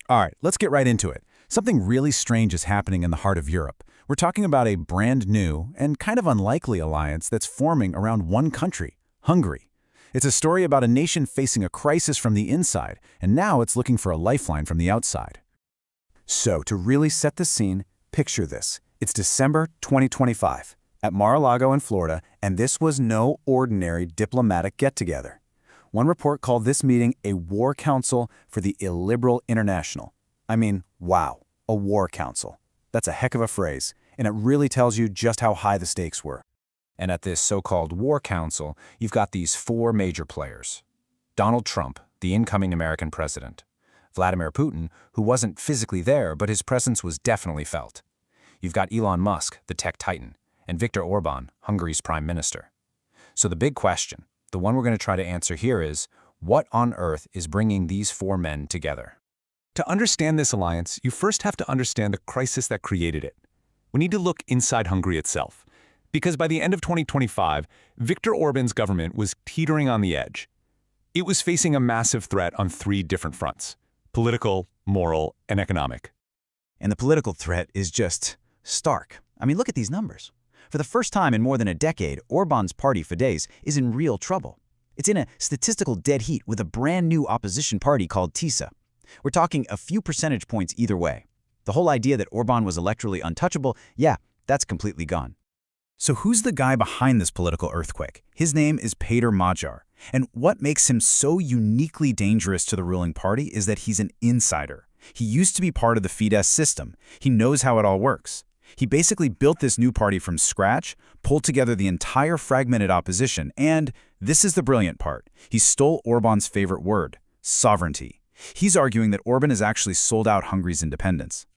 All right, let's get right into it. Something really strange is happening in the heart of Europe. We're talking about a brand new and kind of unlikely alliance that's forming around one country, Hungary. It's a story about a nation facing a crisis from the inside, and now it's looking for a lifeline from the outside. So, to really set the scene, picture this. It's December 2025 at Mar-a-Lago in Florida, and this was no ordinary diplomatic get-together. One report called this meeting a war council for the illiberal international. I mean, wow, a war council. That's a heck of a phrase, and it really tells you just how high the stakes were. And at this so-called war council, you've got these four major players. Donald Trump, the incoming American president. Vladimir Putin, who wasn't physically there, but his presence was definitely felt. You've got Elon Musk, the tech titan, and Viktor Orban, Hungary's prime minister. So the big question, the one we're going to try to answer here is, what on earth is bringing these four men together? To understand this alliance, you first have to understand the crisis that created it. We need to look inside Hungary itself. Because by the end of 2025, Viktor Orban's government was teetering on the edge. It was facing a massive threat on three different fronts: political, moral, and economic. And the political threat is just stark. I mean, look at these numbers. For the first time in more than a decade, Orban's party Fidesz is in real trouble. It's in a statistical dead heat with a brand new opposition party called TISA. We're talking a few percentage points either way. The whole idea that Orban was electorally untouchable, yeah, that's completely gone. So who's the guy behind this political earthquake? His name is Péter Magyar. And what makes him so uniquely dangerous to the ruling party is that he's an insider. He used to be part of the Fidesz system. He knows how it all works. He basically built this new party from scratch, pulled together the entire fragmented opposition, and this is the brilliant part. He stole Orban's favorite word, sovereignty. He's arguing that Orban has actually sold out Hungary's independence.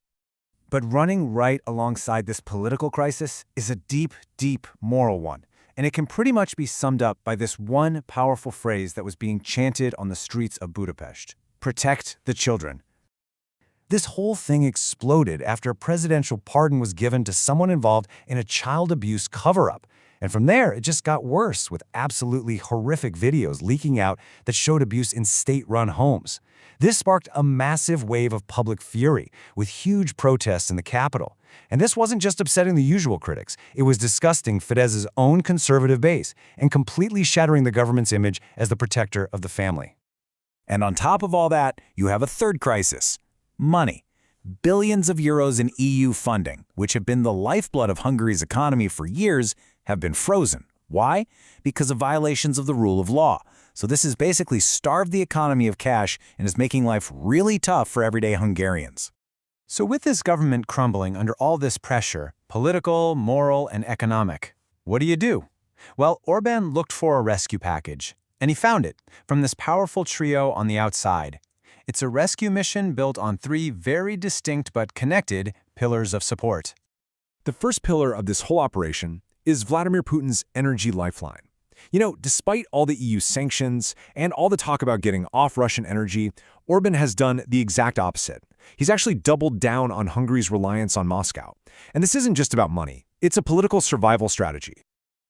But running right alongside this political crisis is a deep, deep moral one, and it can pretty much be summed up by this one powerful phrase that was being chanted on the streets of Budapest: protect the children. This whole thing exploded after a presidential pardon was given to someone involved in a child abuse cover-up. And from there, it just got worse, with absolutely horrific videos leaking out that showed abuse in state-run homes. This sparked a massive wave of public fury, with huge protests in the capital. And this wasn't just upsetting the usual critics. It was disgusting Fidesz's own conservative base and completely shattering the government's image as the protector of the family. And on top of all that, you have a third crisis: money. Billions of euros in EU funding, which have been the lifeblood of Hungary's economy for years, have been frozen. Why? Because of violations of the rule of law. So this has basically starved the economy of cash and is making life really tough for everyday Hungarians. So with this government crumbling under all this pressure, political, moral, and economic, what do? Well, Orban looked for a rescue package, and he found it from this powerful trio on the outside. It's a rescue mission built on three very distinct but connected pillars of support. The first pillar of this whole operation is Vladimir Putin's energy lifeline. You know, despite all the EU sanctions and all the talk about getting off Russian energy, Orban has done the exact opposite. He's actually doubled down on Hungary's reliance on Moscow. And this isn't just about money. It's a political survival strategy.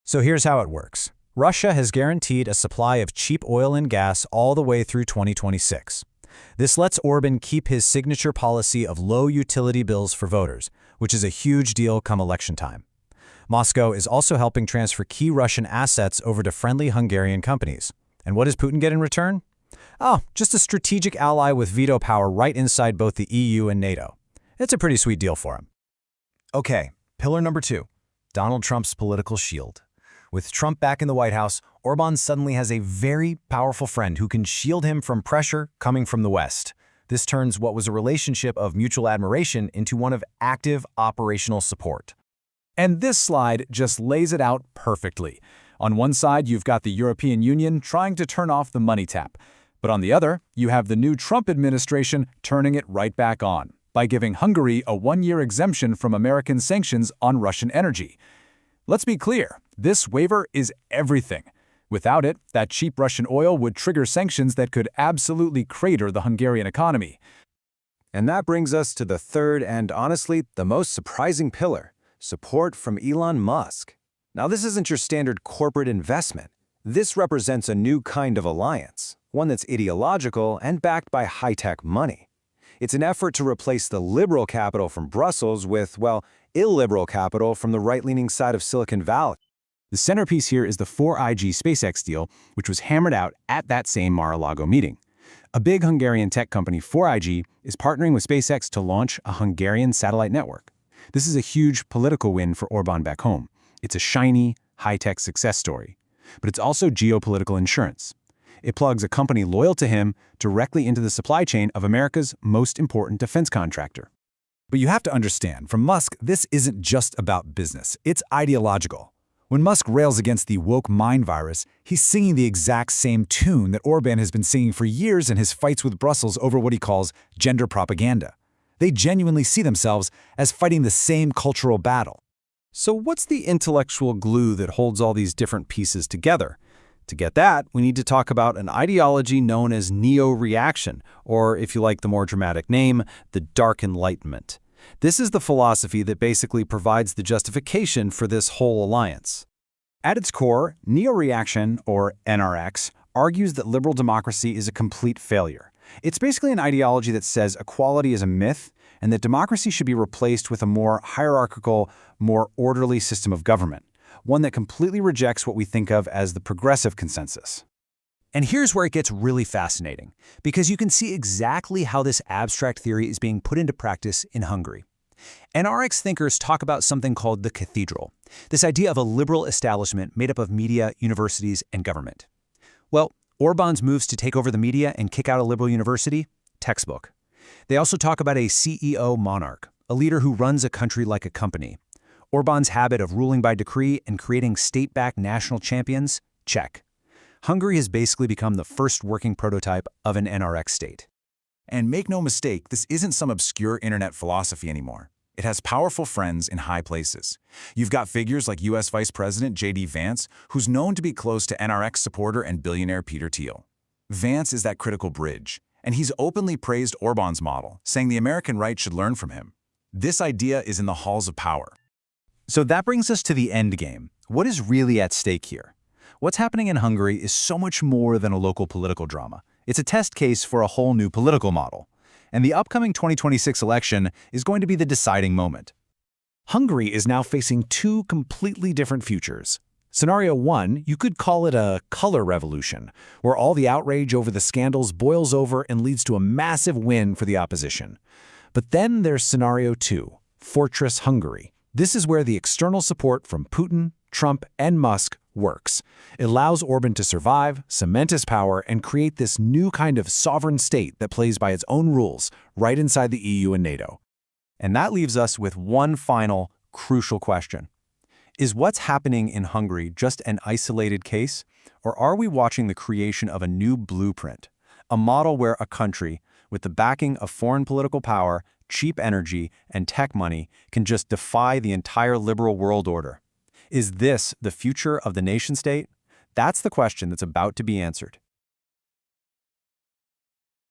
So here's how it works. Russia has guaranteed a supply of cheap oil and gas all the way through 2026. This lets Orban keep his signature policy of low utility bills for voters, which is a huge deal come election time. Moscow is also helping transfer key Russian assets over to friendly Hungarian companies. And what does Putin get in return? Oh, just a strategic ally with veto power right inside both the EU and NATO. It's a pretty sweet deal for him. Okay, pillar number 2, Donald Trump's political shield. With Trump back in the White House, Orban suddenly has a very powerful friend who can shield him from pressure coming from the West. This turns what was a relationship of mutual admiration into one of active operational support. And this slide just lays it out perfectly. On one side, you've got the European Union trying to turn off the money tap. But on the other, you have the new Trump administration turning it right back on by giving Hungary a 1-year exemption from American sanctions on Russian energy. Let's be clear, this waiver is everything. Without it, that cheap Russian oil would trigger sanctions that could absolutely crater the Hungarian economy. And that brings us to the third and honestly the most surprising pillar: support from Elon Musk. Now, this isn't your standard corporate investment. This represents a new kind of alliance, one that's ideological and backed by high-tech money. It's an effort to replace the liberal capital from Brussels with, well, illiberal capital from the right-leaning side of Silicon Valley. The centerpiece here is the 4IG SpaceX deal, which was hammered out at that same Mar-a-Lago meeting. A big Hungarian tech company, 4IG, is partnering with SpaceX to launch a Hungarian satellite network. This is a huge political win for Orbán back home. It's a shiny, high-tech success story. But it's also geopolitical insurance. It plugs a company loyal to him directly into the supply chain of America's most important defense contractor. But you have to understand, from Musk, this isn't just about business. It's ideological. When Musk rails against the woke mind virus, he's singing the exact same tune that Orbán has been singing for years in his fights with Brussels over what he calls gender propaganda. They genuinely see themselves as fighting the same cultural battle. So what's the intellectual glue that holds all these different pieces together? To get that, we need to talk about an ideology known as neo-reaction, or if you like the more dramatic name, the Dark Enlightenment. This is the philosophy that basically provides the justification for this whole alliance. At its core, neo-reaction, or NRX, argues that liberal democracy is a complete failure. It's basically an ideology that says equality is a myth and that democracy should be replaced with a more hierarchical, more orderly system of government, one that completely rejects what we think of as the progressive consensus. And here's where it gets really fascinating, because you can see exactly how this abstract theory is being put into practice in Hungary. NRX thinkers talk about something called the cathedral, this idea of a liberal establishment made up of media, universities, and government. Well, Orbán's moves to take over the media and kick out a liberal university? Textbook. They also talk about a CEO monarch, a leader who runs a country like a company. Orbán's habit of ruling by decree and creating state-backed national champions? Check. Hungary has basically become the first working prototype of an NRX state. And make no mistake, this isn't some obscure internet philosophy anymore. It has powerful friends in high places. You've got figures like U.S. Vice President J.D. Vance, who's known to be close to NRX supporter and billionaire Peter Thiel. Vance is that critical bridge, and he's openly praised Orbán's model, saying the American right should learn from him. This idea is in the halls of power. So that brings us to the end game. What is really at stake here? What's happening in Hungary is so much more than a local political drama. It's a test case for a whole new political model. And the upcoming 2026 election is going to be the deciding moment. Hungary is now facing two completely different futures. Scenario 1, you could call it a color revolution, where all the outrage over the scandals boils over and leads to a massive win for the opposition. But then there's Scenario 2, Fortress Hungary. This is where the external support from Putin, Trump, and Musk works. It allows Orbán to survive, cement his power, and create this new kind of sovereign state that plays by its own rules right inside the EU and NATO. And that leaves us with one final, crucial question. Is what's happening in Hungary just an isolated case, or are we watching the creation of a new blueprint, a model where a country, with the backing of foreign political power, cheap energy, and tech money, can just defy the entire liberal world order? Is this the future of the nation-state? That's the question that's about to be answered.